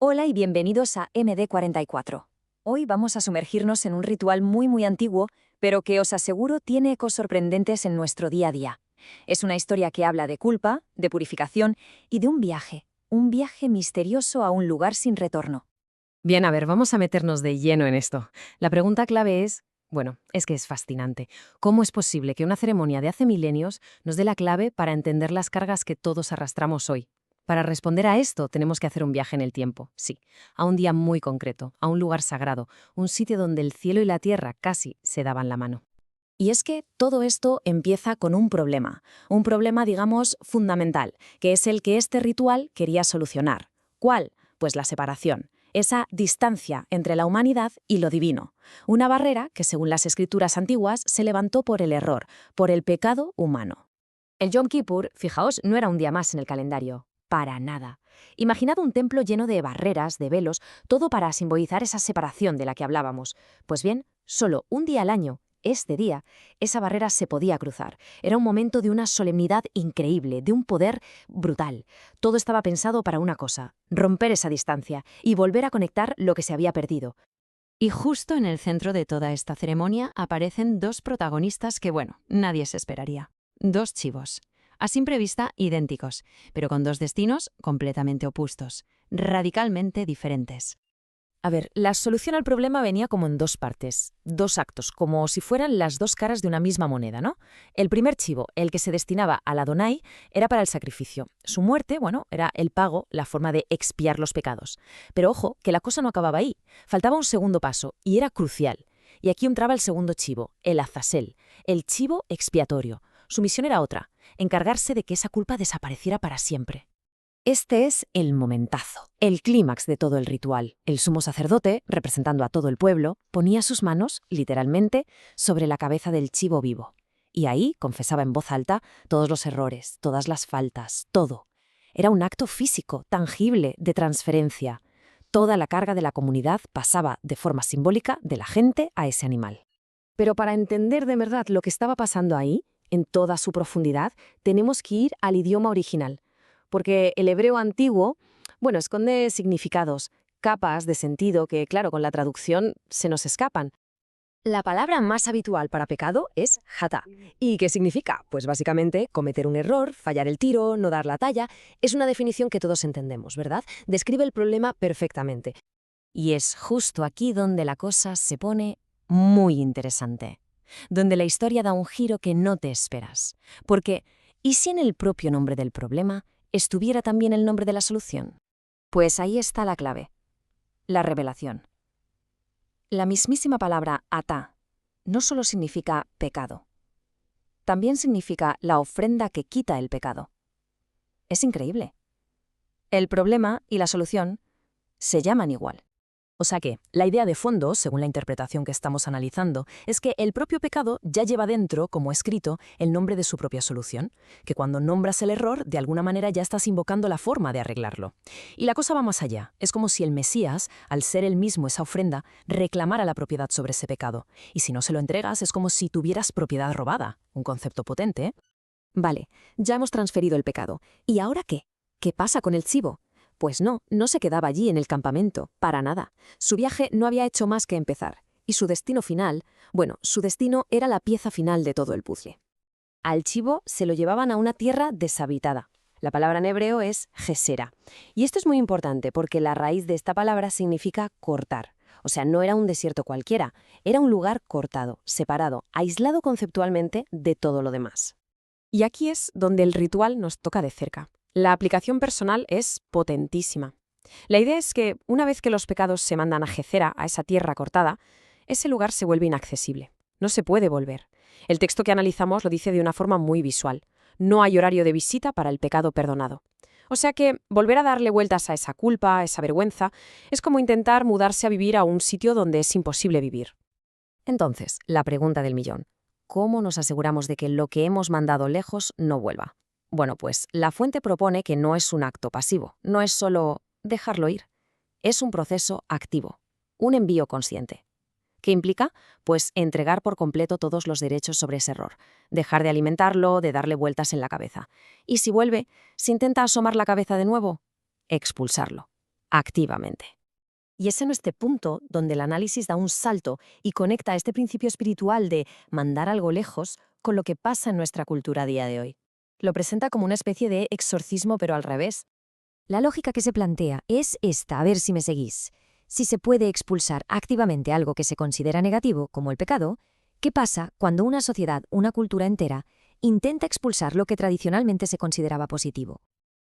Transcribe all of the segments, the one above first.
Hola y bienvenidos a MD44. Hoy vamos a sumergirnos en un ritual muy antiguo, pero que os aseguro tiene ecos sorprendentes en nuestro día a día. Es una historia que habla de culpa, de purificación y de un viaje misterioso a un lugar sin retorno. Bien, a ver, vamos a meternos de lleno en esto. La pregunta clave es, es que es fascinante. ¿Cómo es posible que una ceremonia de hace milenios nos dé la clave para entender las cargas que todos arrastramos hoy? Para responder a esto tenemos que hacer un viaje en el tiempo, sí, a un día muy concreto, a un lugar sagrado, un sitio donde el cielo y la tierra casi se daban la mano. Y es que todo esto empieza con un problema, digamos, fundamental, que es el que este ritual quería solucionar. ¿Cuál? Pues la separación, esa distancia entre la humanidad y lo divino. Una barrera que, según las escrituras antiguas, se levantó por el error, por el pecado humano. El Yom Kippur, fijaos, no era un día más en el calendario. Para nada. Imaginad un templo lleno de barreras, de velos, todo para simbolizar esa separación de la que hablábamos. Pues bien, solo un día al año, este día, esa barrera se podía cruzar. Era un momento de una solemnidad increíble, de un poder brutal. Todo estaba pensado para una cosa: romper esa distancia y volver a conectar lo que se había perdido. Y justo en el centro de toda esta ceremonia aparecen dos protagonistas que, nadie se esperaría. Dos chivos. A simple vista, idénticos, pero con dos destinos completamente opuestos, radicalmente diferentes. A ver, la solución al problema venía como en dos partes, dos actos, como si fueran las dos caras de una misma moneda, ¿no? El primer chivo, el que se destinaba al Adonai, era para el sacrificio. Su muerte, era el pago, la forma de expiar los pecados. Pero ojo, que la cosa no acababa ahí. Faltaba un segundo paso, y era crucial. Y aquí entraba el segundo chivo, el Azazel, el chivo expiatorio. Su misión era otra: encargarse de que esa culpa desapareciera para siempre. Este es el momentazo, el clímax de todo el ritual. El sumo sacerdote, representando a todo el pueblo, ponía sus manos, literalmente, sobre la cabeza del chivo vivo. Y ahí confesaba en voz alta todos los errores, todas las faltas, todo. Era un acto físico, tangible, de transferencia. Toda la carga de la comunidad pasaba, de forma simbólica, de la gente a ese animal. Pero para entender de verdad lo que estaba pasando ahí, en toda su profundidad, tenemos que ir al idioma original. Porque el hebreo antiguo, esconde significados, capas de sentido que, claro, con la traducción se nos escapan. La palabra más habitual para pecado es hatá. ¿Y qué significa? Pues básicamente cometer un error, fallar el tiro, no dar la talla. Es una definición que todos entendemos, ¿verdad? Describe el problema perfectamente. Y es justo aquí donde la cosa se pone muy interesante, donde la historia da un giro que no te esperas. Porque, ¿y si en el propio nombre del problema estuviera también el nombre de la solución? Pues ahí está la clave: la revelación. La mismísima palabra atá no solo significa pecado, también significa la ofrenda que quita el pecado. Es increíble. El problema y la solución se llaman igual. O sea que, la idea de fondo, según la interpretación que estamos analizando, es que el propio pecado ya lleva dentro, como escrito, el nombre de su propia solución, que cuando nombras el error, de alguna manera ya estás invocando la forma de arreglarlo. Y la cosa va más allá. Es como si el Mesías, al ser él mismo esa ofrenda, reclamara la propiedad sobre ese pecado. Y si no se lo entregas, es como si tuvieras propiedad robada. Un concepto potente, ¿eh? Vale, ya hemos transferido el pecado. ¿Y ahora qué? ¿Qué pasa con el chivo? Pues no se quedaba allí en el campamento, para nada. Su viaje no había hecho más que empezar. Y su destino final, su destino era la pieza final de todo el puzzle. Al chivo se lo llevaban a una tierra deshabitada. La palabra en hebreo es gesera. Y esto es muy importante porque la raíz de esta palabra significa cortar. O sea, no era un desierto cualquiera, era un lugar cortado, separado, aislado conceptualmente de todo lo demás. Y aquí es donde el ritual nos toca de cerca. La aplicación personal es potentísima. La idea es que, una vez que los pecados se mandan a Gecera, a esa tierra cortada, ese lugar se vuelve inaccesible. No se puede volver. El texto que analizamos lo dice de una forma muy visual. No hay horario de visita para el pecado perdonado. O sea que volver a darle vueltas a esa culpa, a esa vergüenza, es como intentar mudarse a vivir a un sitio donde es imposible vivir. Entonces, la pregunta del millón: ¿cómo nos aseguramos de que lo que hemos mandado lejos no vuelva? Bueno, pues la fuente propone que no es un acto pasivo, no es solo dejarlo ir. Es un proceso activo, un envío consciente. ¿Qué implica? Pues entregar por completo todos los derechos sobre ese error, dejar de alimentarlo, de darle vueltas en la cabeza. Y si vuelve, si intenta asomar la cabeza de nuevo, expulsarlo. activamente. Y es en este punto donde el análisis da un salto y conecta este principio espiritual de mandar algo lejos con lo que pasa en nuestra cultura a día de hoy. Lo presenta como una especie de exorcismo, pero al revés. La lógica que se plantea es esta, a ver si me seguís. Si se puede expulsar activamente algo que se considera negativo, como el pecado, ¿qué pasa cuando una sociedad, una cultura entera, intenta expulsar lo que tradicionalmente se consideraba positivo?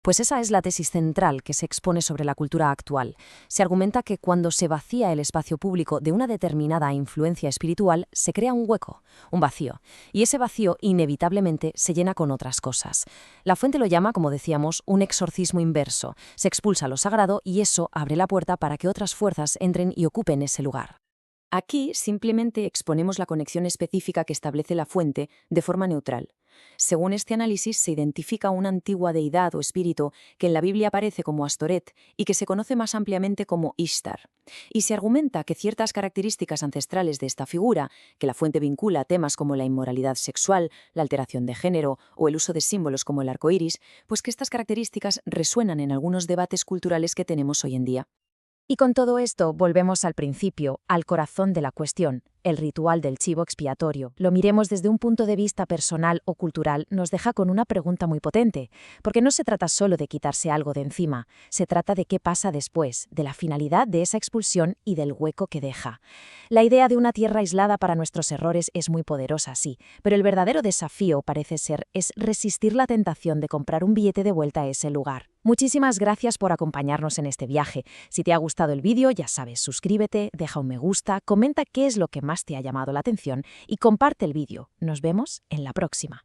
Pues esa es la tesis central que se expone sobre la cultura actual. Se argumenta que cuando se vacía el espacio público de una determinada influencia espiritual, se crea un hueco, un vacío, y ese vacío inevitablemente se llena con otras cosas. La fuente lo llama, como decíamos, un exorcismo inverso. Se expulsa lo sagrado y eso abre la puerta para que otras fuerzas entren y ocupen ese lugar. Aquí simplemente exponemos la conexión específica que establece la fuente de forma neutral. Según este análisis, se identifica una antigua deidad o espíritu que en la Biblia aparece como Astoret y que se conoce más ampliamente como Ishtar. Y se argumenta que ciertas características ancestrales de esta figura, que la fuente vincula a temas como la inmoralidad sexual, la alteración de género o el uso de símbolos como el arco iris, pues que estas características resuenan en algunos debates culturales que tenemos hoy en día. Y con todo esto volvemos al principio, al corazón de la cuestión, el ritual del chivo expiatorio. Lo miremos desde un punto de vista personal o cultural, nos deja con una pregunta muy potente, porque no se trata solo de quitarse algo de encima, se trata de qué pasa después, de la finalidad de esa expulsión y del hueco que deja. La idea de una tierra aislada para nuestros errores es muy poderosa, sí, pero el verdadero desafío, parece ser, es resistir la tentación de comprar un billete de vuelta a ese lugar. Muchísimas gracias por acompañarnos en este viaje. Si te ha gustado el vídeo, ya sabes, suscríbete, deja un me gusta, comenta qué es lo que más te ha llamado la atención y comparte el vídeo. Nos vemos en la próxima.